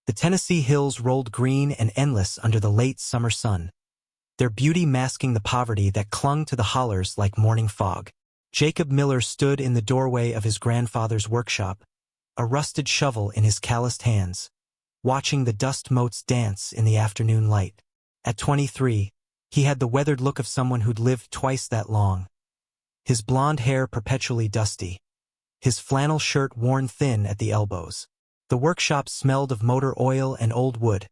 The Tennessee hills rolled green and endless under the late summer sun, their beauty masking the poverty that clung to the hollers like morning fog. Jacob Miller stood in the doorway of his grandfather's workshop, a rusted shovel in his calloused hands, watching the dust motes dance in the afternoon light. At 23, he had the weathered look of someone who'd lived twice that long. His blonde hair perpetually dusty, his flannel shirt worn thin at the elbows. The workshop smelled of motor oil and old wood,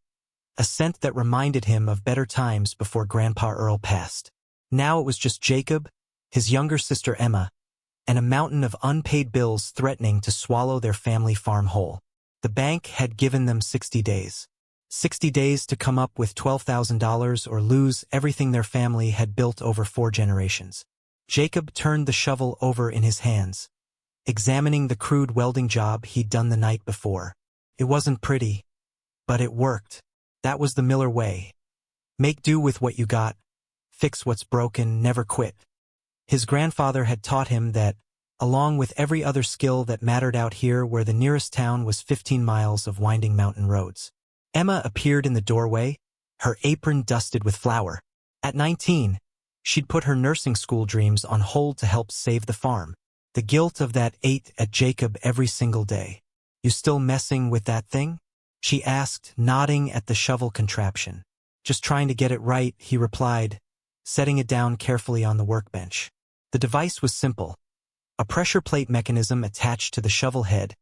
a scent that reminded him of better times before Grandpa Earl passed. Now it was just Jacob, his younger sister Emma, and a mountain of unpaid bills threatening to swallow their family farm whole. The bank had given them 60 days. 60 days to come up with $12,000 or lose everything their family had built over 4 generations. Jacob turned the shovel over in his hands, examining the crude welding job he'd done the night before. It wasn't pretty, but it worked. That was the Miller way. Make do with what you got, fix what's broken, never quit. His grandfather had taught him that, along with every other skill that mattered out here where the nearest town was 15 miles of winding mountain roads. Emma appeared in the doorway, her apron dusted with flour. At 19, she'd put her nursing school dreams on hold to help save the farm. The guilt of that ate at Jacob every single day. "You still messing with that thing?" she asked, nodding at the shovel contraption. "Just trying to get it right," he replied, setting it down carefully on the workbench. The device was simple. A pressure plate mechanism attached to the shovel head,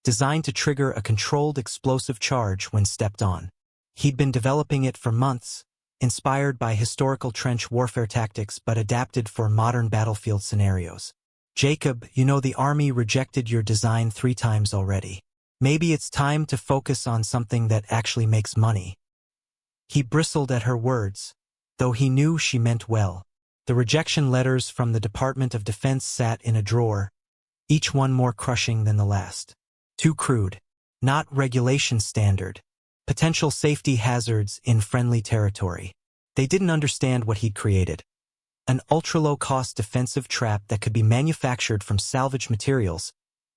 designed to trigger a controlled explosive charge when stepped on. He'd been developing it for months, inspired by historical trench warfare tactics but adapted for modern battlefield scenarios. "Jacob, you know the Army rejected your design 3 times already. Maybe it's time to focus on something that actually makes money." He bristled at her words, though he knew she meant well. The rejection letters from the Department of Defense sat in a drawer, each one more crushing than the last. Too crude. Not regulation standard. Potential safety hazards in friendly territory. They didn't understand what he'd created. An ultra-low-cost defensive trap that could be manufactured from salvage materials,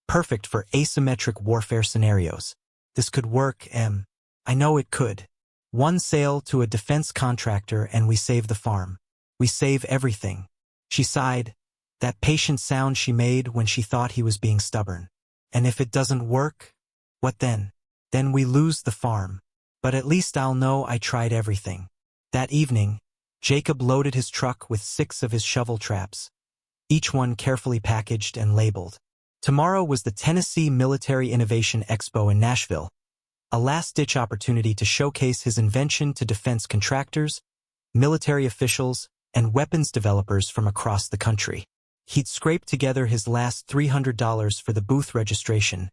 perfect for asymmetric warfare scenarios. This could work, Em. I know it could. One sale to a defense contractor and we save the farm. We save everything. She sighed, that patient sound she made when she thought he was being stubborn. And if it doesn't work, what then? Then we lose the farm. But at least I'll know I tried everything. That evening, Jacob loaded his truck with 6 of his shovel traps, each one carefully packaged and labeled. Tomorrow was the Tennessee Military Innovation Expo in Nashville, a last-ditch opportunity to showcase his invention to defense contractors, military officials, and weapons developers from across the country. He'd scraped together his last $300 for the booth registration,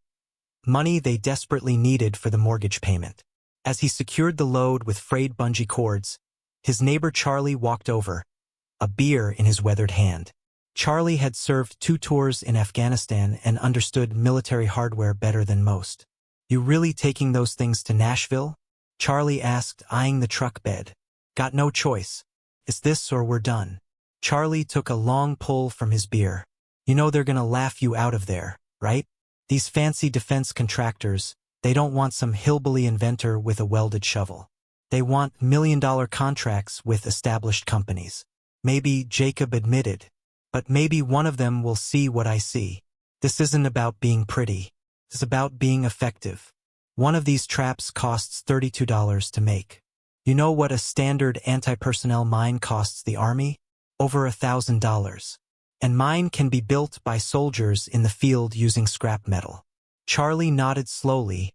money they desperately needed for the mortgage payment. As he secured the load with frayed bungee cords, his neighbor Charlie walked over, a beer in his weathered hand. Charlie had served 2 tours in Afghanistan and understood military hardware better than most. "You really taking those things to Nashville?" Charlie asked, eyeing the truck bed. "Got no choice. It's this or we're done." Charlie took a long pull from his beer. "You know they're gonna laugh you out of there, right? These fancy defense contractors, they don't want some hillbilly inventor with a welded shovel. They want million-dollar contracts with established companies." Maybe, Jacob admitted, but maybe one of them will see what I see. This isn't about being pretty. It's about being effective. One of these traps costs $32 to make. You know what a standard anti-personnel mine costs the Army? Over $1,000. And mine can be built by soldiers in the field using scrap metal. Charlie nodded slowly,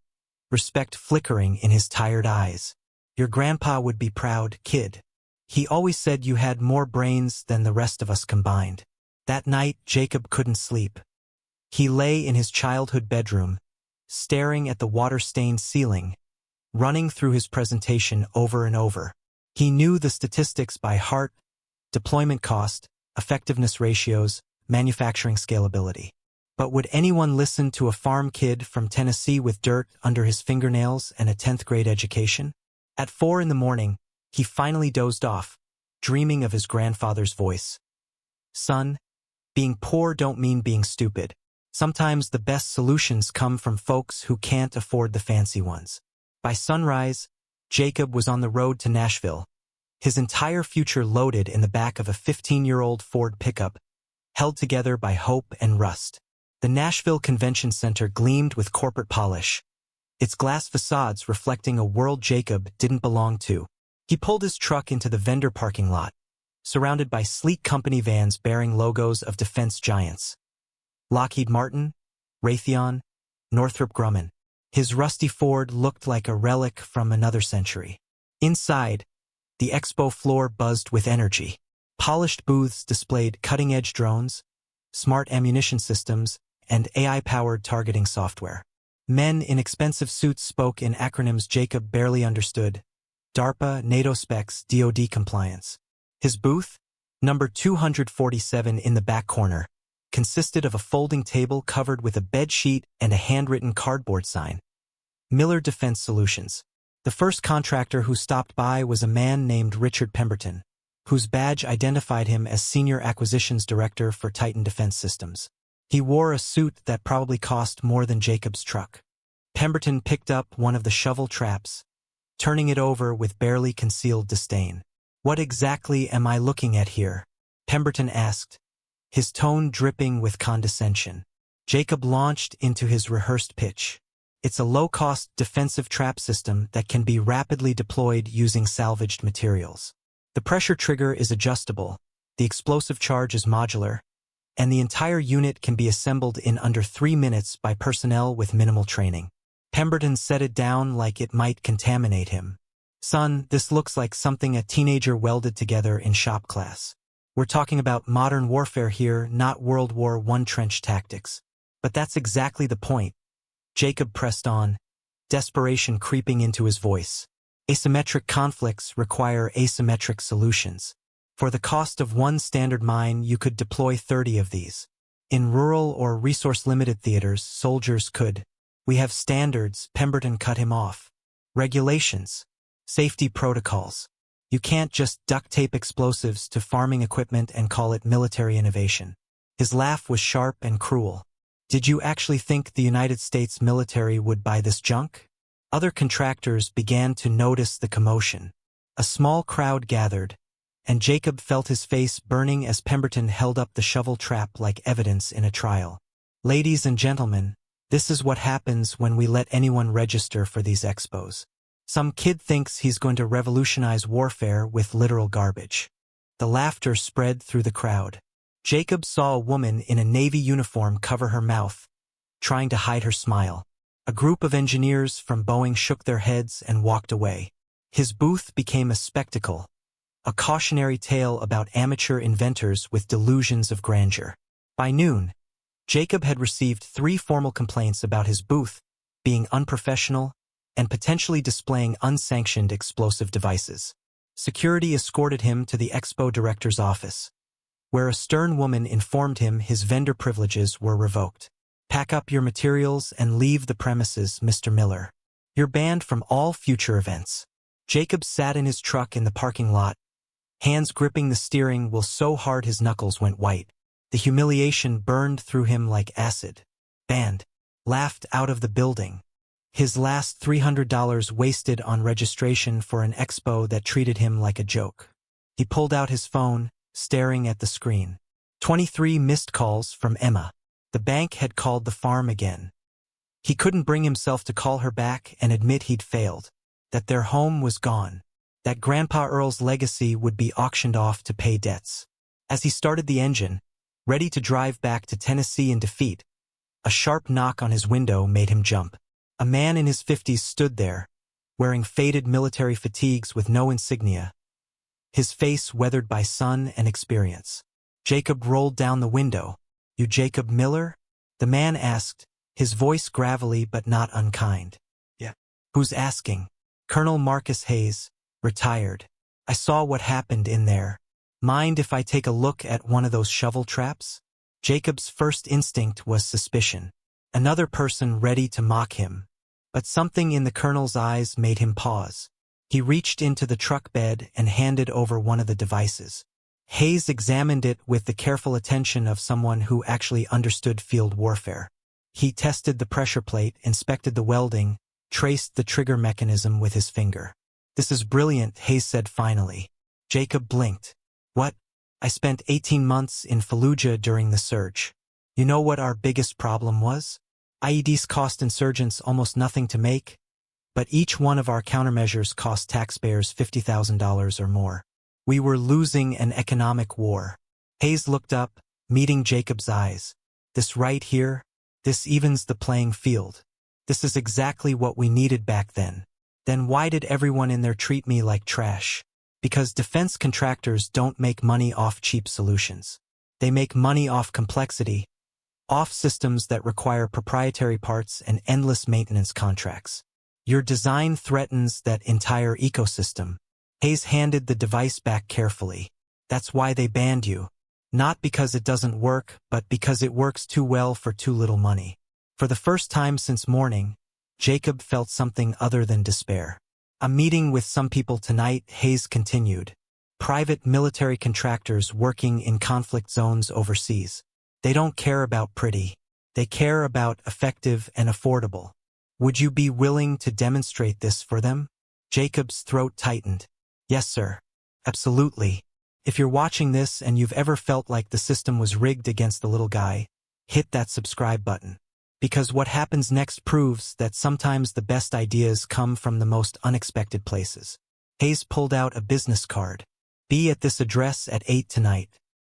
respect flickering in his tired eyes. "Your grandpa would be proud, kid. He always said you had more brains than the rest of us combined." That night, Jacob couldn't sleep. He lay in his childhood bedroom, staring at the water-stained ceiling, running through his presentation over and over. He knew the statistics by heart: deployment cost, effectiveness ratios, manufacturing scalability. But would anyone listen to a farm kid from Tennessee with dirt under his fingernails and a 10th grade education? At 4 in the morning, he finally dozed off, dreaming of his grandfather's voice. "Son, being poor don't mean being stupid. Sometimes the best solutions come from folks who can't afford the fancy ones." By sunrise, Jacob was on the road to Nashville, his entire future loaded in the back of a 15-year-old Ford pickup, held together by hope and rust. The Nashville Convention Center gleamed with corporate polish, its glass facades reflecting a world Jacob didn't belong to. He pulled his truck into the vendor parking lot, surrounded by sleek company vans bearing logos of defense giants: Lockheed Martin, Raytheon, Northrop Grumman. His rusty Ford looked like a relic from another century. Inside, the expo floor buzzed with energy. Polished booths displayed cutting-edge drones, smart ammunition systems, and AI-powered targeting software. Men in expensive suits spoke in acronyms Jacob barely understood: DARPA, NATO specs, DoD compliance. His booth, number 247 in the back corner, consisted of a folding table covered with a bed sheet and a handwritten cardboard sign: Miller Defense Solutions. The first contractor who stopped by was a man named Richard Pemberton, whose badge identified him as Senior Acquisitions Director for Titan Defense Systems. He wore a suit that probably cost more than Jacob's truck. Pemberton picked up one of the shovel traps, turning it over with barely concealed disdain. "What exactly am I looking at here?" Pemberton asked, his tone dripping with condescension. Jacob launched into his rehearsed pitch. "It's a low-cost defensive trap system that can be rapidly deployed using salvaged materials. The pressure trigger is adjustable, the explosive charge is modular, and the entire unit can be assembled in under 3 minutes by personnel with minimal training." Pemberton set it down like it might contaminate him. "Son, this looks like something a teenager welded together in shop class. We're talking about modern warfare here, not World War I trench tactics." "But that's exactly the point," Jacob pressed on, desperation creeping into his voice. "Asymmetric conflicts require asymmetric solutions. For the cost of one standard mine, you could deploy 30 of these. In rural or resource-limited theaters, soldiers could. We have standards," Pemberton cut him off. "Regulations. Safety protocols. You can't just duct tape explosives to farming equipment and call it military innovation." His laugh was sharp and cruel. "Did you actually think the United States military would buy this junk?" Other contractors began to notice the commotion. A small crowd gathered, and Jacob felt his face burning as Pemberton held up the shovel trap like evidence in a trial. "Ladies and gentlemen, this is what happens when we let anyone register for these expos. Some kid thinks he's going to revolutionize warfare with literal garbage." The laughter spread through the crowd. Jacob saw a woman in a Navy uniform cover her mouth, trying to hide her smile. A group of engineers from Boeing shook their heads and walked away. His booth became a spectacle, a cautionary tale about amateur inventors with delusions of grandeur. By noon, Jacob had received 3 formal complaints about his booth being unprofessional and potentially displaying unsanctioned explosive devices. Security escorted him to the expo director's office, where a stern woman informed him his vendor privileges were revoked. "Pack up your materials and leave the premises, Mr. Miller. You're banned from all future events." Jacob sat in his truck in the parking lot, hands gripping the steering wheel so hard his knuckles went white. The humiliation burned through him like acid. "Banned." Laughed out of the building. His last $300 wasted on registration for an expo that treated him like a joke. He pulled out his phone, staring at the screen. 23 missed calls from Emma. The bank had called the farm again. He couldn't bring himself to call her back and admit he'd failed, that their home was gone, that Grandpa Earl's legacy would be auctioned off to pay debts. As he started the engine, ready to drive back to Tennessee in defeat, a sharp knock on his window made him jump. A man in his 50s stood there, wearing faded military fatigues with no insignia, his face weathered by sun and experience. Jacob rolled down the window. "You Jacob Miller?" the man asked, his voice gravelly but not unkind. "Yeah." "Who's asking?" "Colonel Marcus Hayes, retired. I saw what happened in there. Mind if I take a look at one of those shovel traps?" Jacob's first instinct was suspicion. Another person ready to mock him. But something in the colonel's eyes made him pause. He reached into the truck bed and handed over one of the devices. Hayes examined it with the careful attention of someone who actually understood field warfare. He tested the pressure plate, inspected the welding, traced the trigger mechanism with his finger. "This is brilliant," Hayes said finally. Jacob blinked. "What? I spent 18 months in Fallujah during the surge. You know what our biggest problem was? IEDs cost insurgents almost nothing to make, but each one of our countermeasures cost taxpayers $50,000 or more. We were losing an economic war." Hayes looked up, meeting Jacob's eyes. "This right here, this evens the playing field. This is exactly what we needed back then. Then why did everyone in there treat me like trash? Because defense contractors don't make money off cheap solutions. They make money off complexity, off systems that require proprietary parts and endless maintenance contracts. Your design threatens that entire ecosystem." Hayes handed the device back carefully. "That's why they banned you. Not because it doesn't work, but because it works too well for too little money." For the first time since morning, Jacob felt something other than despair. "I'm meeting with some people tonight," Hayes continued. "Private military contractors working in conflict zones overseas. They don't care about pretty. They care about effective and affordable. Would you be willing to demonstrate this for them?" Jacob's throat tightened. "Yes, sir. Absolutely. If you're watching this and you've ever felt like the system was rigged against the little guy, hit that subscribe button. Because what happens next proves that sometimes the best ideas come from the most unexpected places." Hayes pulled out a business card. "Be at this address at 8 tonight.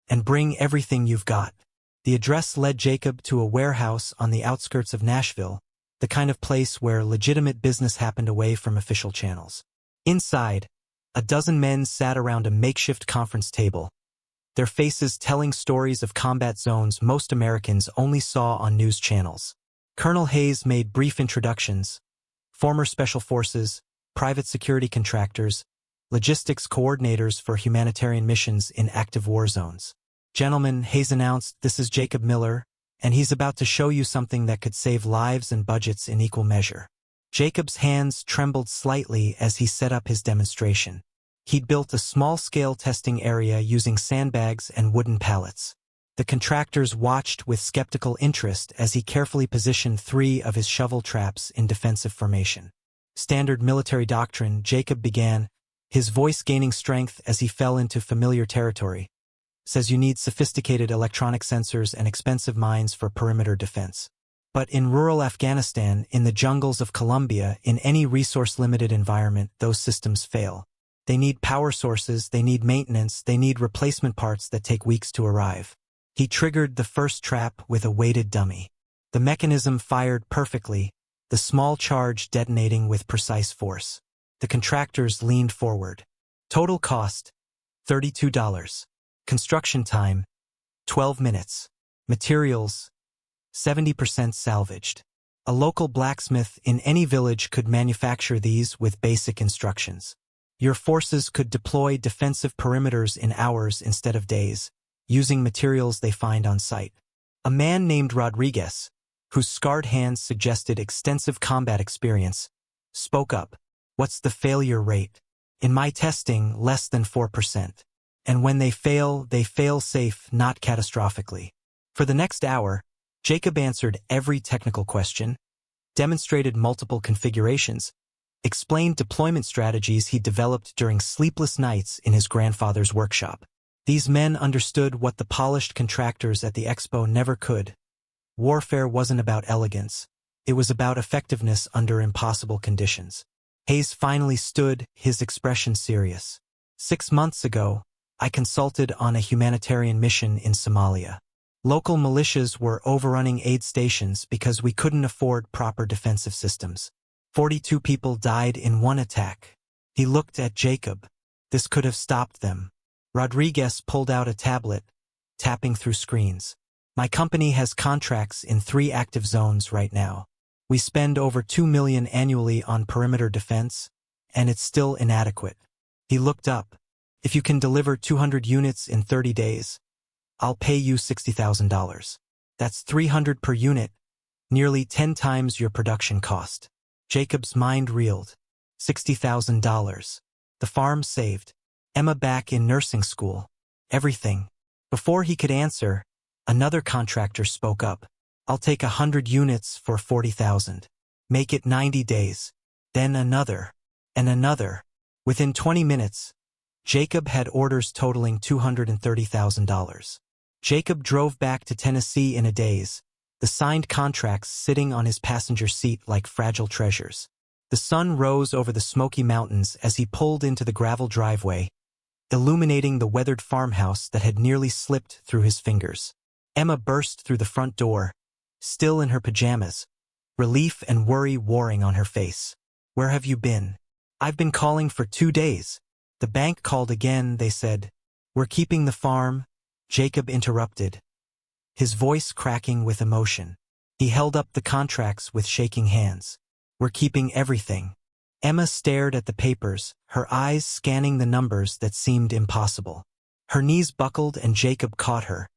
And bring everything you've got." The address led Jacob to a warehouse on the outskirts of Nashville, the kind of place where legitimate business happened away from official channels. Inside, a dozen men sat around a makeshift conference table, their faces telling stories of combat zones most Americans only saw on news channels. Colonel Hayes made brief introductions: former special forces, private security contractors, logistics coordinators for humanitarian missions in active war zones. "Gentlemen," Hayes announced, "this is Jacob Miller, and he's about to show you something that could save lives and budgets in equal measure." Jacob's hands trembled slightly as he set up his demonstration. He'd built a small-scale testing area using sandbags and wooden pallets. The contractors watched with skeptical interest as he carefully positioned 3 of his shovel traps in defensive formation. "Standard military doctrine," Jacob began, his voice gaining strength as he fell into familiar territory, "says you need sophisticated electronic sensors and expensive mines for perimeter defense. But in rural Afghanistan, in the jungles of Colombia, in any resource-limited environment, those systems fail. They need power sources, they need maintenance, they need replacement parts that take weeks to arrive." He triggered the first trap with a weighted dummy. The mechanism fired perfectly, the small charge detonating with precise force. The contractors leaned forward. Total cost, $32. Construction time, 12 minutes. Materials, 70% salvaged. A local blacksmith in any village could manufacture these with basic instructions. Your forces could deploy defensive perimeters in hours instead of days, using materials they find on site. A man named Rodriguez, whose scarred hands suggested extensive combat experience, spoke up. "What's the failure rate?" "In my testing, less than 4%. And when they fail safe, not catastrophically." For the next hour, Jacob answered every technical question, demonstrated multiple configurations, explained deployment strategies he developed during sleepless nights in his grandfather's workshop. These men understood what the polished contractors at the expo never could. Warfare wasn't about elegance. It was about effectiveness under impossible conditions. Hayes finally stood, his expression serious. 6 months ago, I consulted on a humanitarian mission in Somalia. Local militias were overrunning aid stations because we couldn't afford proper defensive systems. 42 people died in one attack. He looked at Jacob. This could have stopped them. Rodriguez pulled out a tablet, tapping through screens. My company has contracts in 3 active zones right now. We spend over $2 million annually on perimeter defense, and it's still inadequate. He looked up. If you can deliver 200 units in 30 days, I'll pay you $60,000. That's 300 per unit, nearly 10 times your production cost. Jacob's mind reeled. $60,000. The farm saved. Emma back in nursing school. Everything. Before he could answer, another contractor spoke up. I'll take 100 units for $40,000. Make it 90 days. Then another. And another. Within 20 minutes, Jacob had orders totaling $230,000. Jacob drove back to Tennessee in a daze, the signed contracts sitting on his passenger seat like fragile treasures. The sun rose over the Smoky Mountains as he pulled into the gravel driveway, illuminating the weathered farmhouse that had nearly slipped through his fingers. Emma burst through the front door, still in her pajamas, relief and worry warring on her face. "Where have you been?" "I've been calling for 2 days. The bank called again, they said." "We're keeping the farm," Jacob interrupted, his voice cracking with emotion. He held up the contracts with shaking hands. "We're keeping everything." Emma stared at the papers, her eyes scanning the numbers that seemed impossible. Her knees buckled and Jacob caught her,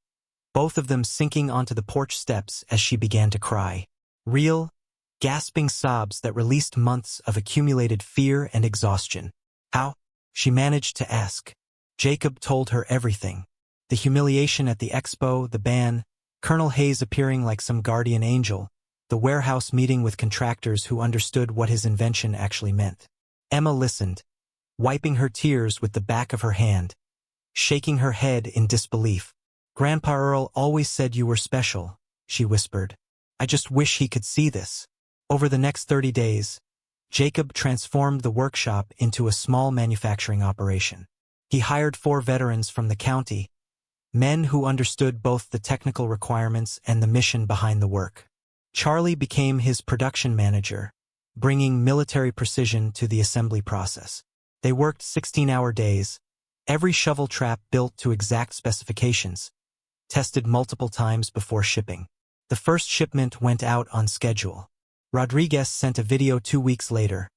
both of them sinking onto the porch steps as she began to cry. Real, gasping sobs that released months of accumulated fear and exhaustion. "How?" she managed to ask. Jacob told her everything. The humiliation at the expo, the ban, Colonel Hayes appearing like some guardian angel, the warehouse meeting with contractors who understood what his invention actually meant. Emma listened, wiping her tears with the back of her hand, shaking her head in disbelief. "Grandpa Earl always said you were special," she whispered. "I just wish he could see this." Over the next 30 days, Jacob transformed the workshop into a small manufacturing operation. He hired 4 veterans from the county, men who understood both the technical requirements and the mission behind the work. Charlie became his production manager, bringing military precision to the assembly process. They worked 16-hour days, every shovel trap built to exact specifications, tested multiple times before shipping. The first shipment went out on schedule. Rodriguez sent a video 2 weeks later.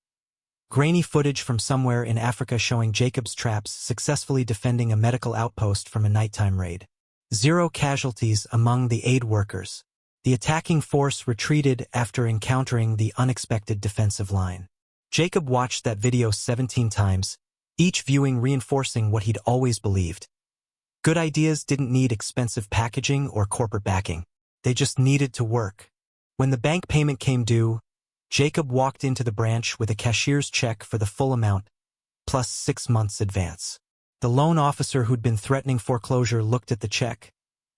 Grainy footage from somewhere in Africa showing Jacob's traps successfully defending a medical outpost from a nighttime raid. 0 casualties among the aid workers. The attacking force retreated after encountering the unexpected defensive line. Jacob watched that video 17 times, each viewing reinforcing what he'd always believed. Good ideas didn't need expensive packaging or corporate backing. They just needed to work. When the bank payment came due, Jacob walked into the branch with a cashier's check for the full amount, plus 6 months' advance. The loan officer who'd been threatening foreclosure looked at the check,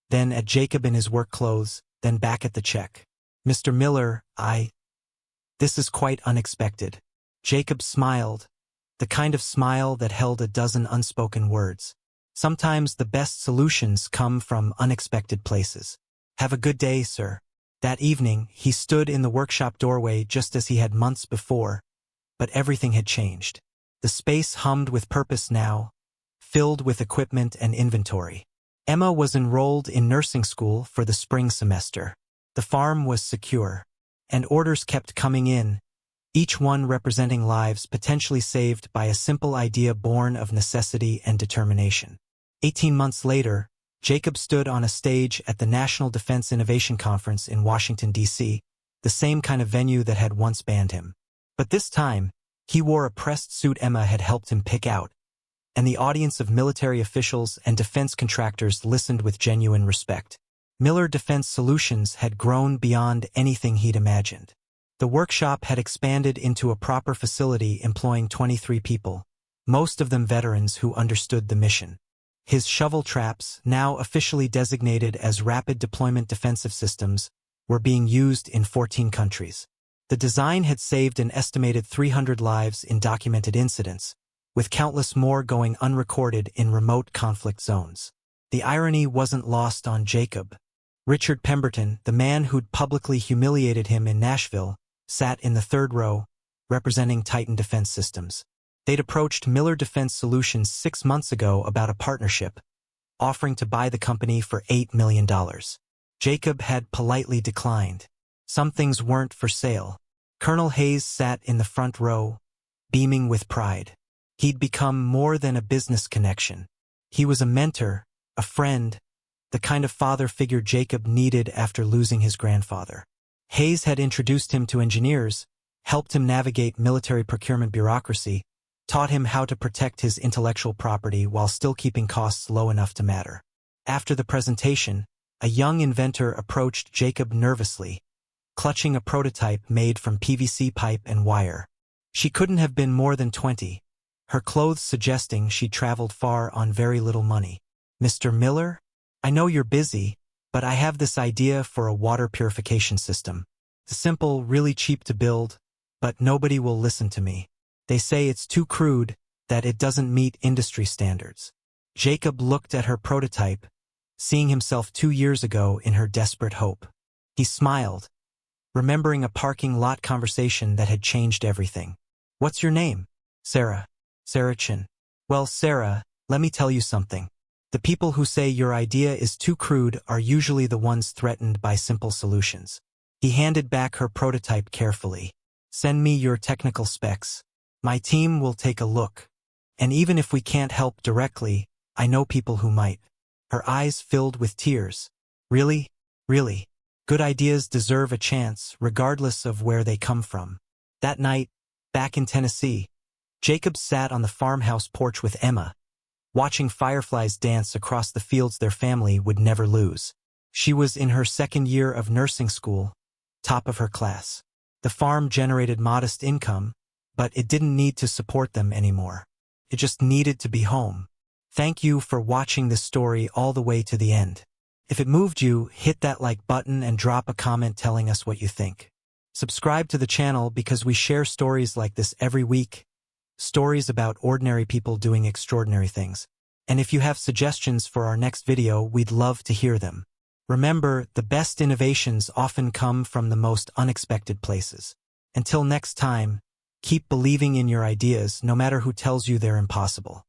then at Jacob in his work clothes, then back at the check. "Mr. Miller, This is quite unexpected." Jacob smiled, the kind of smile that held a dozen unspoken words. Sometimes the best solutions come from unexpected places. "Have a good day, sir." That evening, he stood in the workshop doorway just as he had months before, but everything had changed. The space hummed with purpose now, filled with equipment and inventory. Emma was enrolled in nursing school for the spring semester. The farm was secure, and orders kept coming in, each one representing lives potentially saved by a simple idea born of necessity and determination. 18 months later, Jacob stood on a stage at the National Defense Innovation Conference in Washington, D.C., the same kind of venue that had once banned him. But this time, he wore a pressed suit Emma had helped him pick out, and the audience of military officials and defense contractors listened with genuine respect. Miller Defense Solutions had grown beyond anything he'd imagined. The workshop had expanded into a proper facility employing 23 people, most of them veterans who understood the mission. His shovel traps, now officially designated as Rapid Deployment Defensive Systems, were being used in 14 countries. The design had saved an estimated 300 lives in documented incidents, with countless more going unrecorded in remote conflict zones. The irony wasn't lost on Jacob. Richard Pemberton, the man who'd publicly humiliated him in Nashville, sat in the 3rd row, representing Titan Defense Systems. They'd approached Miller Defense Solutions 6 months ago about a partnership, offering to buy the company for $8 million. Jacob had politely declined. Some things weren't for sale. Colonel Hayes sat in the front row, beaming with pride. He'd become more than a business connection. He was a mentor, a friend, the kind of father figure Jacob needed after losing his grandfather. Hayes had introduced him to engineers, helped him navigate military procurement bureaucracy, taught him how to protect his intellectual property while still keeping costs low enough to matter. After the presentation, a young inventor approached Jacob nervously, clutching a prototype made from PVC pipe and wire. She couldn't have been more than 20, her clothes suggesting she'd traveled far on very little money. "Mr. Miller? I know you're busy, but I have this idea for a water purification system. It's simple, really cheap to build, but nobody will listen to me. They say it's too crude, that it doesn't meet industry standards." Jacob looked at her prototype, seeing himself 2 years ago in her desperate hope. He smiled, remembering a parking lot conversation that had changed everything. "What's your name?" "Sarah. Sarah Chin." "Well, Sarah, let me tell you something. The people who say your idea is too crude are usually the ones threatened by simple solutions." He handed back her prototype carefully. "Send me your technical specs. My team will take a look. And even if we can't help directly, I know people who might." Her eyes filled with tears. "Really? Really? Good ideas deserve a chance, regardless of where they come from." That night, back in Tennessee, Jacob sat on the farmhouse porch with Emma, watching fireflies dance across the fields their family would never lose. She was in her 2nd year of nursing school, top of her class. The farm generated modest income, but it didn't need to support them anymore. It just needed to be home. Thank you for watching this story all the way to the end. If it moved you, hit that like button and drop a comment telling us what you think. Subscribe to the channel because we share stories like this every week. Stories about ordinary people doing extraordinary things. And if you have suggestions for our next video, we'd love to hear them. Remember, the best innovations often come from the most unexpected places. Until next time, keep believing in your ideas no matter who tells you they're impossible.